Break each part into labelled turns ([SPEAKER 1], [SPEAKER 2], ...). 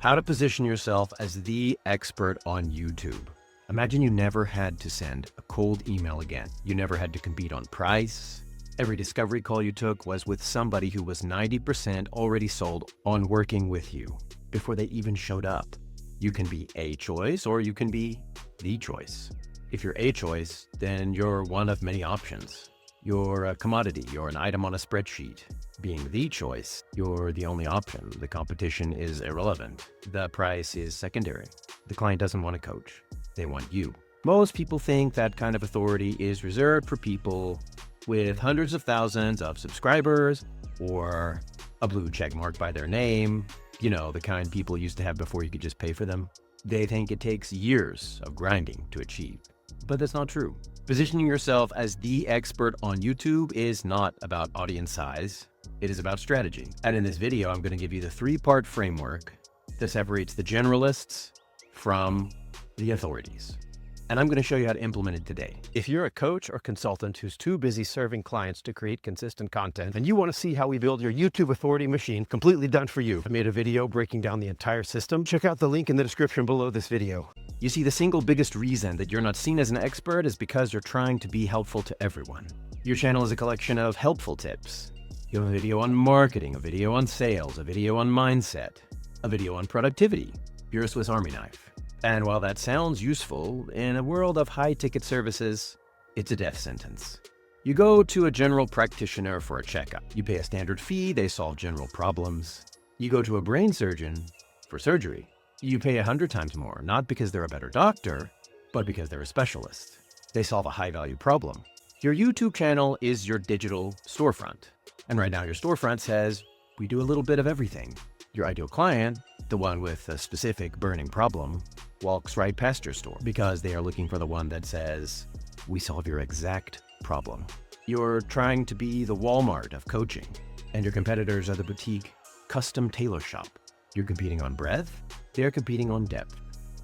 [SPEAKER 1] How to position yourself as the expert on YouTube. Imagine you never had to send a cold email again. You never had to compete on price. Every discovery call you took was with somebody who was 90% already sold on working with you before they even showed up. You can be a choice or you can be the choice. If you're a choice, then you're one of many options. You're a commodity, you're an item on a spreadsheet. Being the choice, you're the only option. The competition is irrelevant. The price is secondary. The client doesn't want a coach. They want you. Most people think that kind of authority is reserved for people with hundreds of thousands of subscribers or a blue check mark by their name. You know, the kind people used to have before you could just pay for them. They think it takes years of grinding to achieve. But that's not true. Positioning yourself as the expert on YouTube is not about audience size. It is about strategy. And in this video, I'm going to give you the three-part framework that separates the generalists from the authorities. And I'm going to show you how to implement it today.
[SPEAKER 2] If you're a coach or consultant who's too busy serving clients to create consistent content, and you want to see how we build your YouTube authority machine completely done for you, I made a video breaking down the entire system. Check out the link in the description below this video.
[SPEAKER 1] You see, the single biggest reason that you're not seen as an expert is because you're trying to be helpful to everyone. Your channel is a collection of helpful tips. You have a video on marketing, a video on sales, a video on mindset, a video on productivity. You're a Swiss Army knife. And while that sounds useful, in a world of high-ticket services, it's a death sentence. You go to a general practitioner for a checkup. You pay a standard fee, they solve general problems. You go to a brain surgeon for surgery. You pay 100 times more, not because they're a better doctor, but because they're a specialist. They solve a high-value problem. Your YouTube channel is your digital storefront. And right now your storefront says, we do a little bit of everything. Your ideal client, the one with a specific burning problem, walks right past your store because they are looking for the one that says, we solve your exact problem. You're trying to be the Walmart of coaching, and your competitors are the boutique custom tailor shop. You're competing on breadth, they're competing on depth.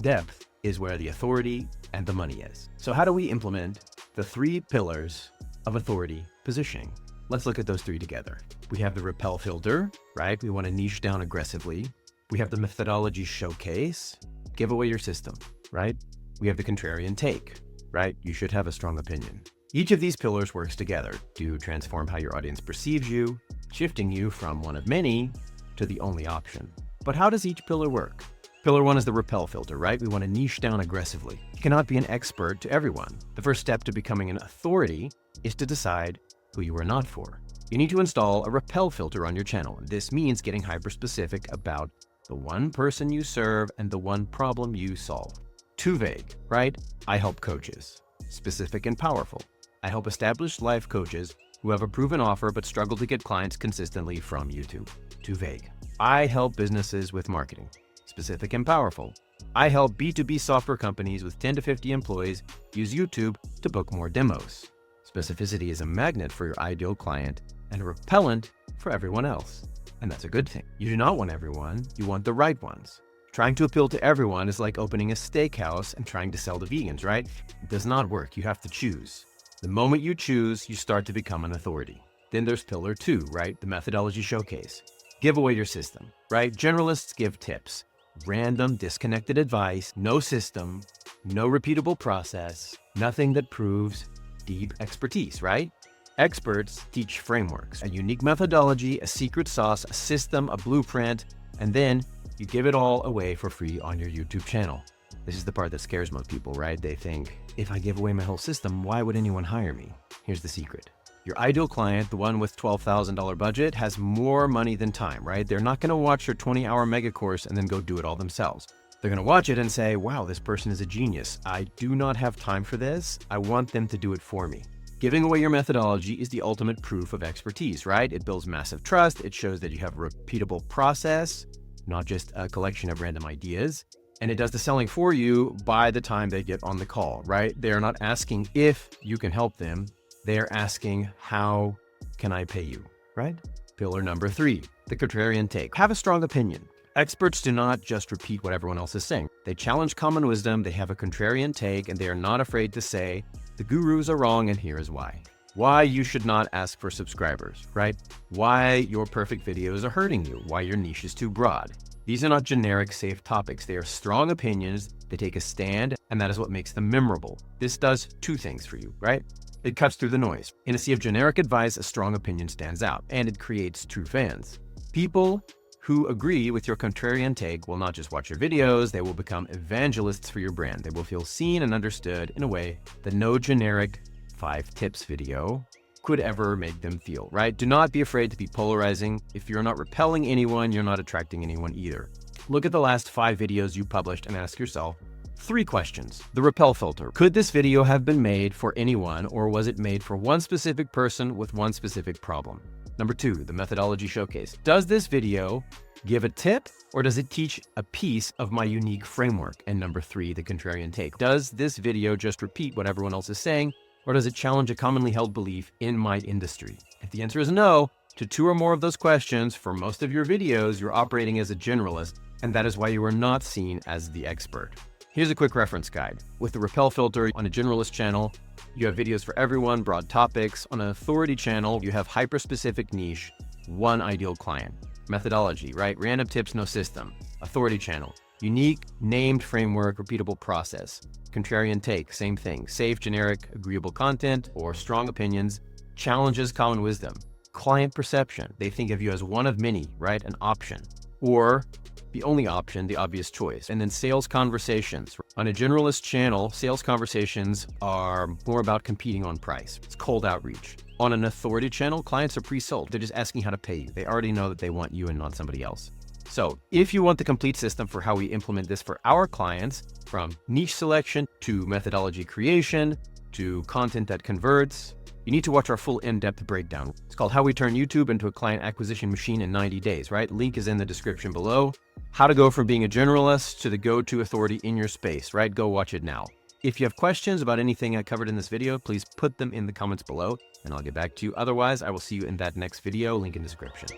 [SPEAKER 1] Depth is where the authority and the money is. So how do we implement the three pillars of authority positioning? Let's look at those three together. We have the Repel Filter, right? We want to niche down aggressively. We have the methodology showcase, give away your system, right? We have the Contrarian Take, right? You should have a strong opinion. Each of these pillars works together to transform how your audience perceives you, shifting you from one of many to the only option. But how does each pillar work? Pillar one is the Repel Filter, right? We want to niche down aggressively. You cannot be an expert to everyone. The first step to becoming an authority is to decide who you are not for. You need to install a Repel Filter on your channel. This means getting hyper-specific about the one person you serve and the one problem you solve. Too vague, right? I help coaches. Specific and powerful. I help established life coaches who have a proven offer but struggle to get clients consistently from YouTube. Too vague. I help businesses with marketing. Specific and powerful. I help B2B software companies with 10 to 50 employees use YouTube to book more demos. Specificity is a magnet for your ideal client and a repellent for everyone else. And that's a good thing. You do not want everyone, you want the right ones. Trying to appeal to everyone is like opening a steakhouse and trying to sell to vegans, right? It does not work. You have to choose. The moment you choose, you start to become an authority. Then there's pillar two, right? The methodology showcase. Give away your system, right? Generalists give tips. Random, disconnected advice, no system, no repeatable process, nothing that proves deep expertise, right? Experts teach frameworks, a unique methodology, a secret sauce, a system, a blueprint, and then you give it all away for free on your YouTube channel. This is the part that scares most people, right? They think, if I give away my whole system, why would anyone hire me? Here's the secret. Your ideal client, the one with $12,000 budget, has more money than time, right? They're not going to watch your 20-hour mega course and then go do it all themselves. They're going to watch it and say, wow, this person is a genius. I do not have time for this. I want them to do it for me. Giving away your methodology is the ultimate proof of expertise, right? It builds massive trust. It shows that you have a repeatable process, not just a collection of random ideas. And it does the selling for you by the time they get on the call, right? They're not asking if you can help them. They're asking, how can I pay you, right? Pillar number three, the Contrarian Take. Have a strong opinion. Experts do not just repeat what everyone else is saying. They challenge common wisdom, they have a contrarian take, and they are not afraid to say, the gurus are wrong and here is why. Why you should not ask for subscribers, right? Why your perfect videos are hurting you, why your niche is too broad. These are not generic, safe topics. They are strong opinions. They take a stand, and that is what makes them memorable. This does two things for you, right? It cuts through the noise. In a sea of generic advice, a strong opinion stands out, and it creates true fans. People who agree with your contrarian take will not just watch your videos, they will become evangelists for your brand. They will feel seen and understood in a way that no generic 5 tips video could ever make them feel, right? Do not be afraid to be polarizing. If you're not repelling anyone, you're not attracting anyone either. Look at the last 5 videos you published and ask yourself 3 questions. The Repel Filter. Could this video have been made for anyone, or was it made for one specific person with one specific problem? Number 2, the Methodology Showcase. Does this video give a tip, or does it teach a piece of my unique framework? And number 3, the Contrarian Take. Does this video just repeat what everyone else is saying, or does it challenge a commonly held belief in my industry? If the answer is no to 2 or more of those questions, for most of your videos, you're operating as a generalist, and that is why you are not seen as the expert. Here's a quick reference guide. With the Repel Filter on a generalist channel, you have videos for everyone, broad topics. On an authority channel, you have hyper-specific niche, one ideal client. Methodology, right? Random tips, no system. Authority channel, unique, named framework, repeatable process. Contrarian Take, same thing. Safe, generic, agreeable content or strong opinions, challenges common wisdom. Client perception, they think of you as one of many, right? An option. Or the only option, the obvious choice. And then sales conversations. On a generalist channel, sales conversations are more about competing on price. It's cold outreach. On an authority channel, clients are pre-sold. They're just asking how to pay you. They already know that they want you and not somebody else. So if you want the complete system for how we implement this for our clients, from niche selection to methodology creation to content that converts, you need to watch our full in-depth breakdown. It's called How We Turn YouTube into a Client Acquisition Machine in 90 Days, right? Link is in the description below. How to go from being a generalist to the go-to authority in your space, right? Go watch it now. If you have questions about anything I covered in this video, please put them in the comments below and I'll get back to you. Otherwise, I will see you in that next video, link in the description.